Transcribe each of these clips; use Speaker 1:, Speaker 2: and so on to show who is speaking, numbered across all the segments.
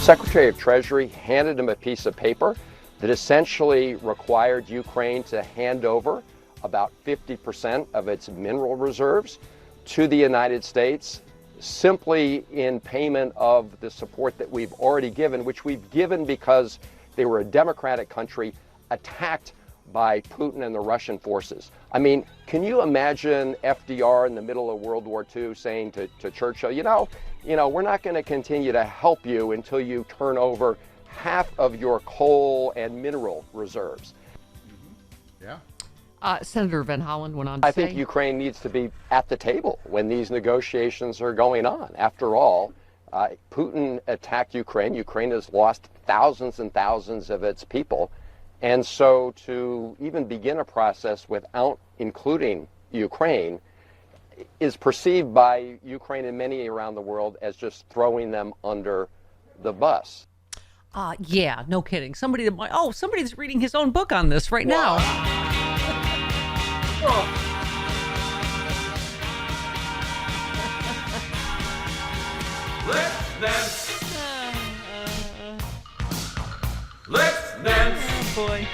Speaker 1: Secretary of Treasury handed him a piece of paper that essentially required Ukraine to hand over about 50% of its mineral reserves to the United States, simply in payment of the support that we've already given, which we've given because they were a democratic country attacked by Putin and the Russian forces. I mean, can you imagine FDR in the middle of World War II saying to Churchill, you know, we're not going to continue to help you until you turn over half of your coal and mineral reserves.
Speaker 2: Yeah.
Speaker 3: Senator Van Hollen went on to say,
Speaker 1: I think Ukraine needs to be at the table when these negotiations are going on. After all, Putin attacked Ukraine. Ukraine has lost thousands and thousands of its people. And so to even begin a process without including Ukraine is perceived by Ukraine and many around the world as just throwing them under the bus.
Speaker 3: Yeah, no kidding. Somebody's reading his own book on this right now.
Speaker 4: Let's dance. Let's dance.
Speaker 3: Oh boy.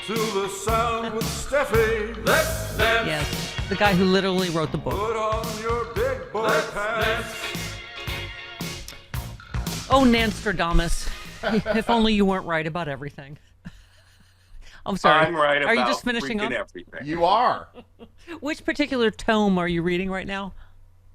Speaker 4: To the sound with Steffi. Let's dance.
Speaker 3: Yes, the guy who literally wrote the book.
Speaker 4: Put on your big boy pants.
Speaker 3: Oh, Nanstradamus. If only you weren't right about everything. I'm sorry.
Speaker 5: I'm right about
Speaker 3: Are you just finishing up?
Speaker 5: everything.
Speaker 2: You are.
Speaker 3: Which particular tome are you reading right now?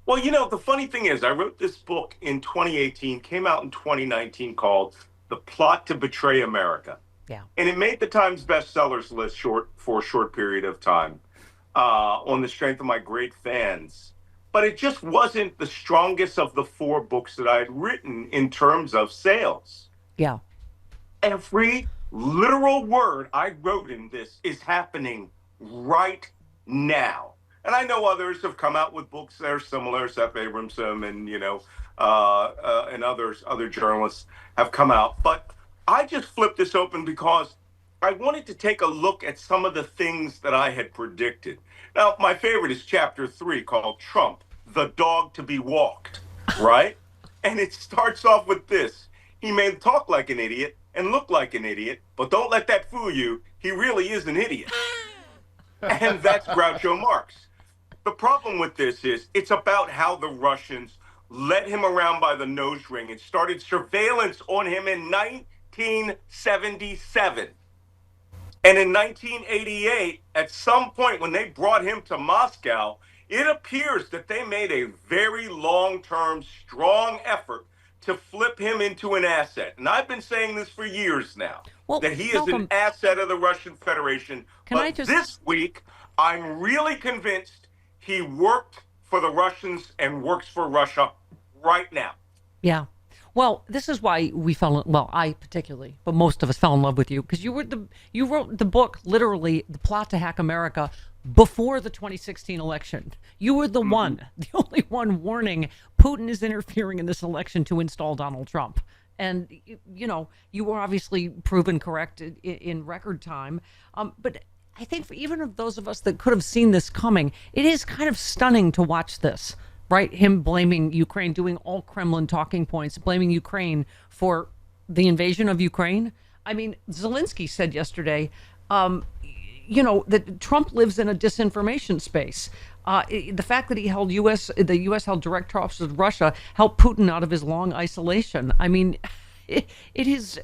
Speaker 5: Well, you know, the funny thing is, I wrote this book in 2018, came out in 2019, called The Plot to Betray America.
Speaker 3: Yeah.
Speaker 5: And it made the Times bestsellers list for a short period of time on the strength of my great fans. But it just wasn't the strongest of the four books that I had written in terms of sales.
Speaker 3: Yeah.
Speaker 5: Every literal word I wrote in this is happening right now. And I know others have come out with books that are similar. Seth Abramson and, and other journalists have come out. But I just flipped this open because I wanted to take a look at some of the things that I had predicted. Now, my favorite is chapter 3 called Trump, the Dog to Be Walked, right? And it starts off with this. He may talk like an idiot and look like an idiot, but don't let that fool you. He really is an idiot. And that's Groucho Marx. The problem with this is it's about how the Russians led him around by the nose ring and started surveillance on him in 1977. And in 1988, at some point when they brought him to Moscow, it appears that they made a very long-term, strong effort to flip him into an asset. And I've been saying this for years now, that he is an asset of the Russian Federation. But this week, I'm really convinced he worked for the Russians and works for Russia right now.
Speaker 3: Yeah. Well, this is why I particularly, but most of us fell in love with you because you wrote the book, literally, The Plot to Hack America, before the 2016 election. You were the only one warning Putin is interfering in this election to install Donald Trump. And, you were obviously proven correct in record time. But I think for even of those of us that could have seen this coming, it is kind of stunning to watch this, right? Him blaming Ukraine, doing all Kremlin talking points, blaming Ukraine for the invasion of Ukraine. I mean, Zelensky said yesterday, that Trump lives in a disinformation space. The fact that the U.S. held direct talks with Russia helped Putin out of his long isolation. I mean, it is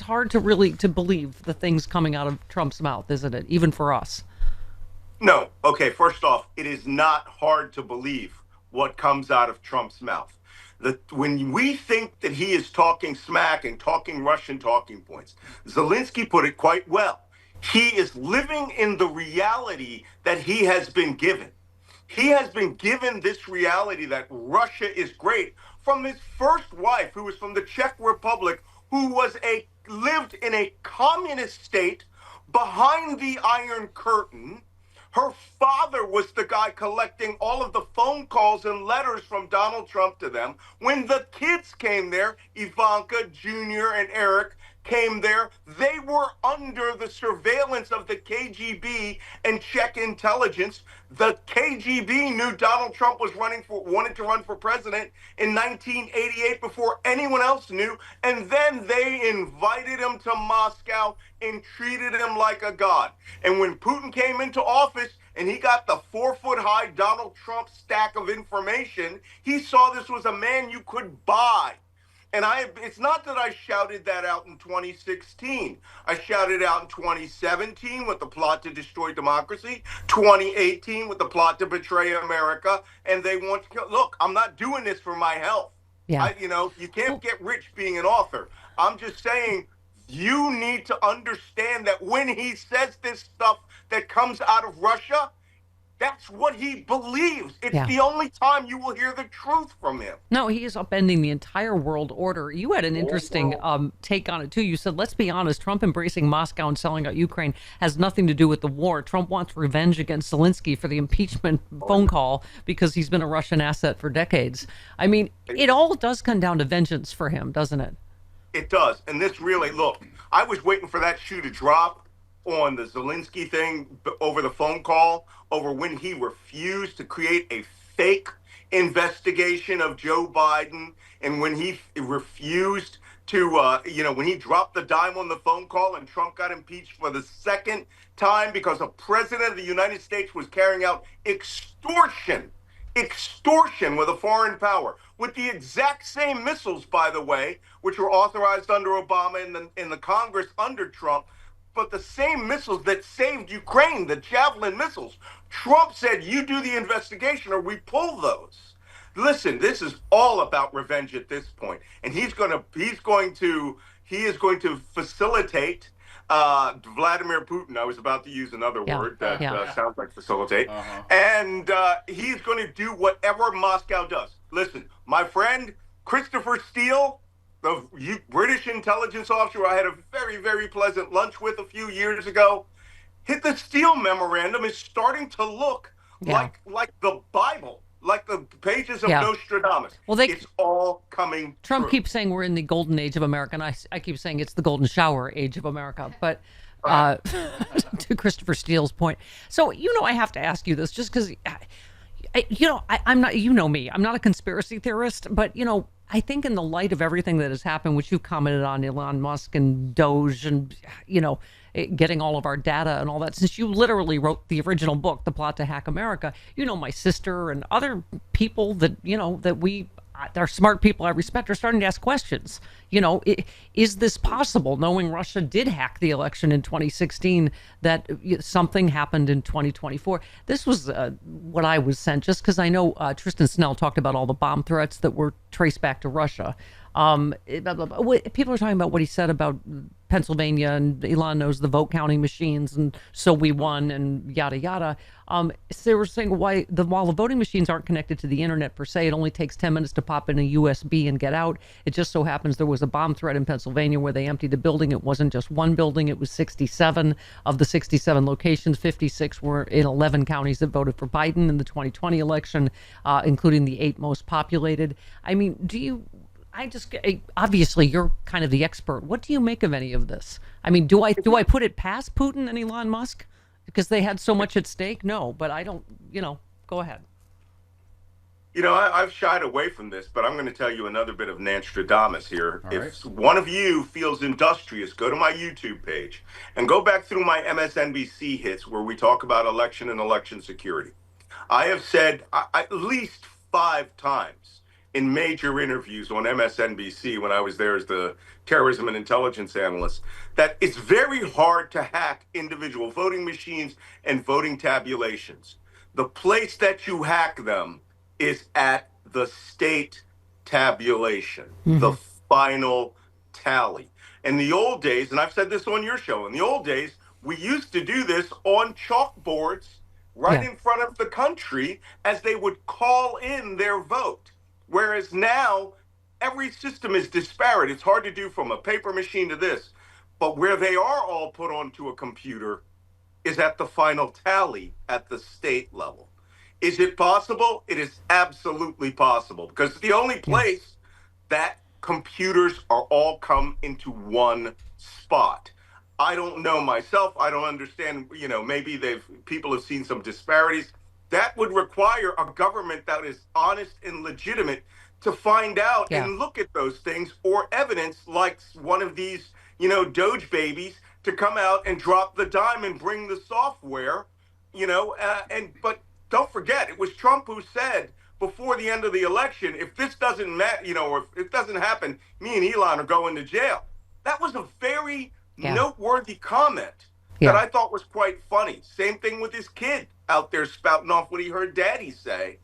Speaker 3: hard to believe the things coming out of Trump's mouth, isn't it? Even for us.
Speaker 5: No. Okay. First off, it is not hard to believe what comes out of Trump's mouth. When we think that he is talking smack and talking Russian talking points, Zelensky put it quite well. He is living in the reality that he has been given. He has been given this reality that Russia is great from his first wife, who was from the Czech Republic, who lived in a communist state behind the Iron Curtain. Her father was the guy collecting all of the phone calls and letters from Donald Trump to them. When the kids came there, Ivanka, Junior, and Eric, came there, they were under the surveillance of the KGB and Czech intelligence. The KGB knew Donald Trump was wanted to run for president in 1988 before anyone else knew, and then they invited him to Moscow and treated him like a god. And when Putin came into office and he got the 4-foot-high Donald Trump stack of information, he saw this was a man you could buy. And it's not that I shouted that out in 2016. I shouted out in 2017 with the plot to destroy democracy, 2018 with the plot to betray America. And they want to, look, I'm not doing this for my health.
Speaker 3: Yeah.
Speaker 5: You can't get rich being an author. I'm just saying, you need to understand that when he says this stuff that comes out of Russia, that's what he believes. It's the only time you will hear the truth from him.
Speaker 3: No, he is upending the entire world order. You had an interesting take on it, too. You said, let's be honest, Trump embracing Moscow and selling out Ukraine has nothing to do with the war. Trump wants revenge against Zelensky for the impeachment phone call because he's been a Russian asset for decades. I mean, it all does come down to vengeance for him, doesn't it?
Speaker 5: It does. And this really, look, I was waiting for that shoe to drop on the Zelensky thing over the phone call, over when he refused to create a fake investigation of Joe Biden, and when he refused to, when he dropped the dime on the phone call and Trump got impeached for the second time because a president of the United States was carrying out extortion with a foreign power, with the exact same missiles, by the way, which were authorized under Obama in the Congress under Trump, but the same missiles that saved Ukraine, the Javelin missiles. Trump said, you do the investigation or we pull those. Listen, this is all about revenge at this point. And he is going to facilitate Vladimir Putin. I was about to use another word that sounds like facilitate. And he's going to do whatever Moscow does. Listen, my friend Christopher Steele, the British intelligence officer I had a very, very pleasant lunch with a few years ago, the Steele memorandum is starting to look like the Bible, like the pages of Nostradamus. Well, it's all coming
Speaker 3: Trump
Speaker 5: true.
Speaker 3: keeps saying we're in the golden age of America, and I keep saying it's the golden shower age of America. But to Christopher Steele's point. So, I have to ask you this just because, I'm not, me, I'm not a conspiracy theorist, but, I think in the light of everything that has happened, which you've commented on, Elon Musk and Doge and, getting all of our data and all that, since you literally wrote the original book, The Plot to Hack America, my sister and other people that, that are smart people I respect are starting to ask questions. Is this possible, knowing Russia did hack the election in 2016, that something happened in 2024? This was what I was sent, just because I know Tristan Snell talked about all the bomb threats that were traced back to Russia. People are talking about what he said about Pennsylvania, and Elon knows the vote counting machines, and so we won, and yada yada. So they were saying while the voting machines aren't connected to the internet per se, it only takes 10 minutes to pop in a USB and get out. It just so happens there was a bomb threat in Pennsylvania where they emptied the building. It wasn't just one building, it was 67. Of the 67 locations, 56 were in 11 counties that voted for Biden in the 2020 election, including the 8 most populated. I mean, obviously you're kind of the expert. What do you make of any of this? I mean, do I put it past Putin and Elon Musk because they had so much at stake? No, but I don't, go ahead.
Speaker 5: I've shied away from this, but I'm going to tell you another bit of Nostradamus here. If one of you feels industrious, go to my YouTube page and go back through my MSNBC hits where we talk about election and election security. I have said at least 5 times in major interviews on MSNBC when I was there as the terrorism and intelligence analyst, that it's very hard to hack individual voting machines and voting tabulations. The place that you hack them is at the state tabulation, the final tally. In the old days, and I've said this on your show, in the old days, we used to do this on chalkboards in front of the country as they would call in their vote. Whereas now, every system is disparate. It's hard to do from a paper machine to this. But where they are all put onto a computer is at the final tally at the state level. Is it possible? It is absolutely possible, because it's the only place that computers are all come into one spot. I don't know myself. I don't understand. Maybe people have seen some disparities. That would require a government that is honest and legitimate to find out
Speaker 3: Yeah.
Speaker 5: and look at those things, or evidence like one of these, Doge babies, to come out and drop the dime and bring the software, but don't forget, it was Trump who said before the end of the election, if this doesn't or if it doesn't happen, me and Elon are going to jail. That was a very noteworthy comment that I thought was quite funny. Same thing with his kid out there spouting off what he heard daddy say,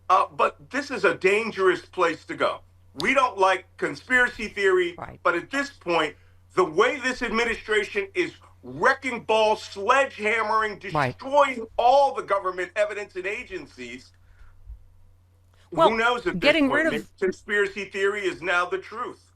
Speaker 5: but this is a dangerous place to go. We don't like conspiracy theory, but at this point, the way this administration is wrecking ball, sledgehammering, destroying all the government evidence and agencies,
Speaker 3: well,
Speaker 5: who knows at
Speaker 3: getting
Speaker 5: this point?
Speaker 3: rid of
Speaker 5: Conspiracy theory is now the truth.